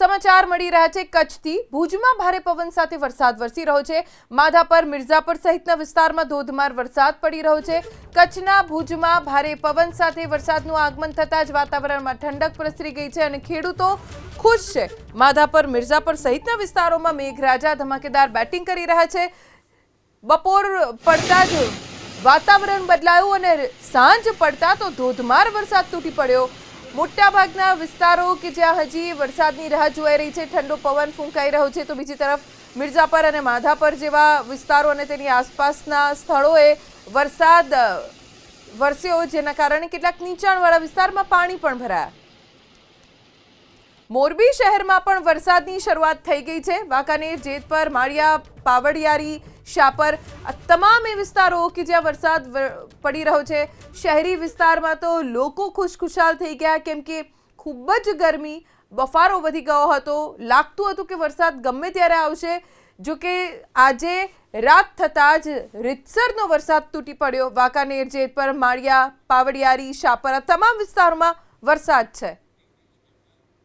સમાચાર મળી રહ્યા છે કચ્છથી ભુજમાં ભારે પવન સાથે વરસાદ વરસી રહ્યો છે। માધાપર મિર્ઝાપર સહિતના વિસ્તારમાં ધોધમાર વરસાદ પડી રહ્યો છે। કચ્છના ભુજમાં ભારે પવન સાથે વરસાદનું આગમન થતાં જ વાતાવરણમાં ઠંડક પ્રસરી ગઈ છે અને ખેડૂતો ખુશ છે। માધાપર મિર્ઝાપર સહિતના વિસ્તારોમાં મેઘરાજા ધમાકેદાર બેટિંગ કરી રહ્યા છે। બપોર પડતા જ વાતાવરણ બદલાયું અને સાંજ પડતા તો ધોધમાર વરસાદ તૂટી પડ્યો। મોટાભાગના વિસ્તારો કે જ્યાં હજી વરસાદની રાહ જોઈ રહી છે, ઠંડો પવન ફૂંકાઈ રહ્યો છે, તો બીજી તરફ મિર્ઝાપર અને માધાપર જેવા વિસ્તારો અને તેની આસપાસના સ્થળોએ વરસાદ વરસ્યો, જેના કારણે કેટલાક નીચાણવાળા વિસ્તારમાં પાણી પણ ભરાયા। મોરબી શહેરમાં પણ વરસાદની શરૂઆત થઈ ગઈ છે। વાંકાનેર, જેતપર, માળિયા, પાવડિયારી, શાપર આ તમામ એ વિસ્તારો કે જ્યાં વરસાદ પડી રહ્યો છે। શહેરી વિસ્તારમાં તો લોકો ખુશખુશાલ થઈ ગયા, કેમ કે ખૂબ જ ગરમી, બફારો વધી ગયો હતો। લાગતું હતું કે વરસાદ ગમે ત્યારે આવશે, જો કે આજે રાત થતાં જ રીતસરનો વરસાદ તૂટી પડ્યો। વાંકાનેર, જેતપર, માળિયા, પાવડિયારી, શાપર આ તમામ વિસ્તારોમાં વરસાદ છે।